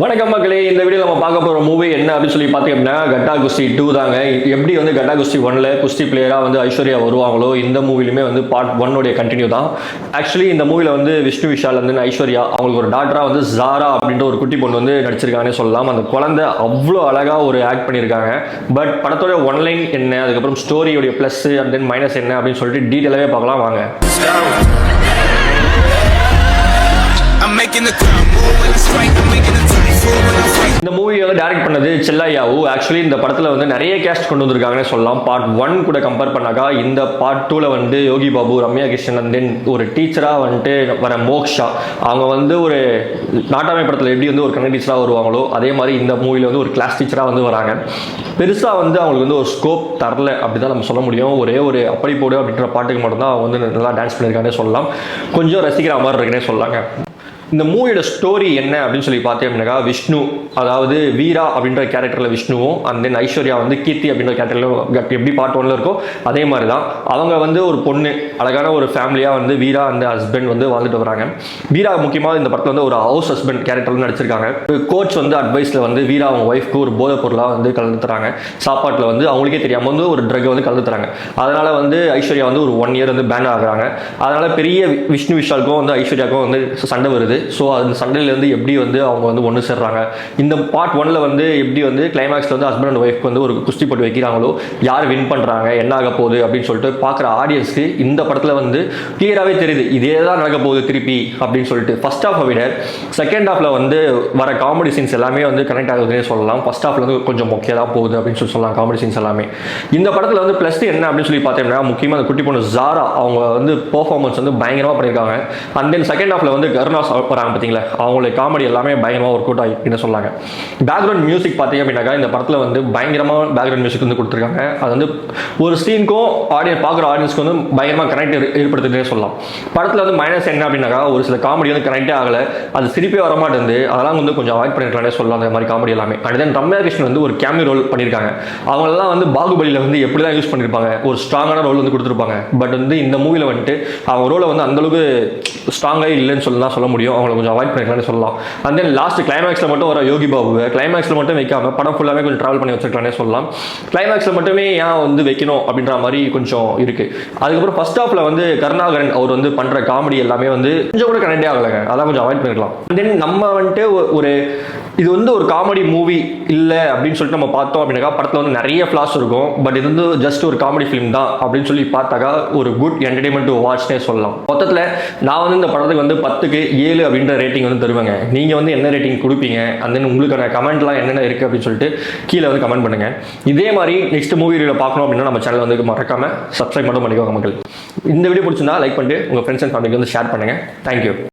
வணக்கம் மக்களே, இந்த வீடியோ நம்ம பார்க்க போகிற மூவி என்ன அப்படின்னு சொல்லி பார்த்தீங்கன்னா கட்டா குஸ்தி 2 தாங்க. எப்படி வந்து கட்டா குஸ்தி 1ல குஸ்தி பிளேயராக வந்து ஐஸ்வர்யா வருவாங்களோ இந்த மூவிலுமே வந்து பார்ட் 1 கண்டினியூ தான். ஆக்சுவலி இந்த மூவியில் வந்து விஷ்ணு விஷால் வந்து ஐஸ்வர்யா அவங்களுக்கு ஒரு டாக்டராக வந்து ஜாரா அப்படின்ற ஒரு குட்டி பொண்ணு வந்து நடிச்சிருக்காங்கன்னு சொல்லலாம். அந்த குழந்தை அவ்வளோ அழகாக ஒரு ஆக்ட் பண்ணியிருக்காங்க. பட் படத்தோட ஒன்லைன் என்ன, அதுக்கப்புறம் ஸ்டோரியோடைய ப்ளஸ் அண்ட் தென் மைனஸ் என்ன அப்படின்னு சொல்லிட்டு டீட்டெயிலாகவே பார்க்கலாம் வாங்க. இந்த மூவியை வந்து டைரக்ட் பண்ணது செல்லையாவு. ஆக்சுவலி இந்த படத்தில் வந்து நிறைய கேஸ்ட் கொண்டு வந்திருக்காங்கன்னு சொல்லலாம். பார்ட் 1 கூட கம்பேர் பண்ணாக்கா இந்த பார்ட் 2ல வந்து யோகி பாபு, ரம்யா கிருஷ்ணன் அண்ட் தென் ஒரு டீச்சராக வந்துட்டு வர மோக்ஷா, அவங்க வந்து ஒரு நாட்டாமை படத்தில் எப்படி வந்து ஒரு கன்னட டீச்சராக வருவாங்களோ அதே மாதிரி இந்த மூவியில் வந்து ஒரு கிளாஸ் டீச்சராக வந்து வராங்க. பெருசாக வந்து அவங்களுக்கு வந்து ஒரு ஸ்கோப் தரல அப்படி தான் நம்ம சொல்ல முடியும். ஒரே ஒரு அப்படி போடு அப்படின்ற பாட்டுக்கு மட்டும்தான் அவங்க வந்து நல்லா டான்ஸ் பண்ணியிருக்காங்கன்னு சொல்லலாம். கொஞ்சம் ரசிக்கிற மாதிரி இருக்குன்னே சொல்லாங்க. இந்த மூவியோட ஸ்டோரி என்ன அப்படின்னு சொல்லி பார்த்தீங்கன்னாக்கா விஷ்ணு, அதாவது வீரா அப்படின்ற கேரக்டரில் விஷ்ணுவும் அண்ட் தென் ஐஸ்வர்யா வந்து கீர்த்தி அப்படின்ற கேரக்டரில் எப்படி பார்ட் 1ல இருக்கோ அதே மாதிரி தான். அவங்க வந்து ஒரு பொண்ணு, அழகான ஒரு ஃபேமிலியாக வந்து வீரா அந்த ஹஸ்பண்ட் வந்து வாழ்ந்துட்டு வராங்க. வீரா முக்கியமாக இந்த படத்தில் வந்து ஒரு ஹவுஸ் ஹஸ்பண்ட் கேரக்டர் நடிச்சிருக்காங்க. கோச் வந்து அட்வைஸில் வந்து வீரா அவங்க ஒய்ஃப்க்கு ஒரு போதைப் பொருளாக வந்து கலந்து தராங்க. சாப்பாட்டில் வந்து அவங்களுக்கே தெரியாமல் வந்து ஒரு ட்ரக் வந்து கலந்து தராங்க. அதனால் வந்து ஐஸ்வர்யா வந்து ஒரு 1 இயர் வந்து பேன் ஆகுறாங்க. அதனால் பெரிய விஷ்ணு விஷாலுக்கும் வந்து ஐஸ்வர்யாவுக்கும் வந்து சண்டை வருது. ஸோ அந்த சண்டையிலேருந்து எப்படி வந்து அவங்க வந்து ஒன்று சேர்றாங்க, இந்த பார்ட் 1ல வந்து எப்படி வந்து கிளைமேக்ஸில் வந்து ஹஸ்பண்ட் அண்ட் ஒய்ஃப்க்கு வந்து ஒரு குஸ்தி போட்டு வைக்கிறாங்களோ, யார் வின் பண்ணுறாங்க, என்ன ஆக போகுது அப்படின்னு சொல்லிட்டு பார்க்குற ஆடியன்ஸ்க்கு இந்த படத்தில் வந்து கிளியராகவே தெரியுது இதே தான் நடக்க போகுது திருப்பி அப்படின்னு சொல்லிட்டு. ஃபர்ஸ்ட் ஹாஃபை விட செகண்ட் ஹாஃபில் வந்து வர காமெடி சீன்ஸ் எல்லாமே வந்து கனெக்ட் ஆகுதுன்னே சொல்லலாம். ஃபர்ஸ்ட் ஹாஃபில் வந்து கொஞ்சம் மொக்கையாக போகுது அப்படின்னு சொல்லலாம் காமெடி சீன்ஸ் எல்லாமே. இந்த படத்தில் வந்து ப்ளஸ் என்ன அப்படின்னு சொல்லி பார்த்தோம்னா முக்கியமாக அந்த குட்டி பொண்ணு ஜாரா அவங்க வந்து பெர்ஃபார்மன்ஸ் வந்து பயங்கரமாக பண்ணியிருக்காங்க. அண்ட் தென் செகண்ட் ஹாஃபில் வந்து கருணாஸ் பார்த்தீங்களா, அவங்களுடைய காமெடி எல்லாமே பயங்கரமாக ஒர்க் அவுட் ஆகின்னு சொன்னாங்க. பேக்ரவுண்ட் மியூசிக் பார்த்தீங்க அப்படின்னாக்கா இந்த படத்தில் வந்து பயங்கரமாக பேக்ரவுண்ட் மியூசிக் வந்து கொடுத்துருக்காங்க. அது வந்து ஒரு சீனுக்கும் பார்க்குற ஆடியன்ஸ்க்கு வந்து பயங்கரமாக கனெக்ட் ஏற்படுத்துதுன்னே சொல்லலாம். படத்தில் வந்து மைனஸ் என்ன அப்படின்னாக்கா ஒரு சில காமெடி வந்து கனெக்டே ஆகலை, அது சிரிப்பே வரமாட்டேருந்து, அதெல்லாம் வந்து கொஞ்சம் அவாய்ட் பண்ணிருக்கலாம்னே சொல்லலாம் அந்த மாதிரி காமெடி எல்லாமே. அண்ட் தென் ரம்யா கிருஷ்ணன் வந்து ஒரு கேமியோ ரோல் பண்ணியிருக்காங்க. அவங்களெல்லாம் வந்து பாகுபலியில் வந்து எப்படி தான் யூஸ் பண்ணியிருப்பாங்க, ஒரு ஸ்ட்ராங்கான ரோல் வந்து கொடுத்துருப்பாங்க. பட் வந்து இந்த மூவியில் வந்துட்டு அவங்க ரோலை வந்து அந்தளவுக்கு ஸ்ட்ராங்காக இல்லைன்னு சொல்லலாம் சொல்ல முடியும். அவங்களை கொஞ்சம் அவாய்ட் பண்ணிக்கலாம்னு சொல்லலாம். அண்ட் தென் லாஸ்ட் கிளைமேக்ஸில் மட்டும் வர யோகி பாபுவை கிளைமேக்ஸில் மட்டும் வைக்காம படம் ஃபுல்லாகவே கொஞ்சம் ட்ராவல் பண்ணி வச்சிருக்கலாம்னே சொல்லலாம். கிளைமேக்ஸில் மட்டுமே ஏன் வந்து வைக்கணும் அப்படின்ற மாதிரி கொஞ்சம் இருக்குது. அதுக்கப்புறம் ஃபர்ஸ்ட் ஹாஃபில் வந்து கருணாகரன் அவர் வந்து பண்ணுற காமெடி எல்லாமே வந்து கொஞ்சம் கூட கனெக்டே ஆகலைங்க, அதான் கொஞ்சம் அவாய்ட் பண்ணிக்கலாம். தென் நம்ம வந்துட்டு ஒரு இது வந்து ஒரு காமெடி மூவி இல்லை அப்படின்னு சொல்லிட்டு நம்ம பார்த்தோம் அப்படின்னாக்கா படத்தில் வந்து நிறைய ஃப்ளாஸ் இருக்கும். பட் இது வந்து ஜஸ்ட் ஒரு காமெடி ஃபிலிம் தான் அப்படின்னு சொல்லி பார்த்தாக்கா ஒரு குட் என்டர்டைன்மெண்ட் டு வாட்ச்னே சொல்லலாம். மொத்தத்தில் நான் வந்து இந்த படத்துக்கு வந்து 10க்கு 7 அப்படின்ற ரேட்டிங் வந்து தருவாங்க. நீங்கள் வந்து என்ன ரேட்டிங் கொடுப்பீங்க, and then உங்களுக்கான கமெண்ட்லாம் என்னென்ன இருக்குது அப்படின்னு சொல்லிட்டு கீழே வந்து கமெண்ட் பண்ணுங்கள். இதே மாதிரி நெக்ஸ்ட் மூவி ரிவ்யூ பார்க்கணும் அப்படின்னா நம்ம சேனல் வந்து மறக்காமல் சப்ஸ்கிரைப் மட்டும் பண்ணிக்கோங்க மக்கள். இந்த வீடியோ பிடிச்சிருந்தா லைக் பண்ணிட்டு உங்கள் ஃப்ரெண்ட்ஸ் அண்ட் ஃபேமிலிக்கு வந்து ஷேர் பண்ணுங்கள். தேங்க்யூ.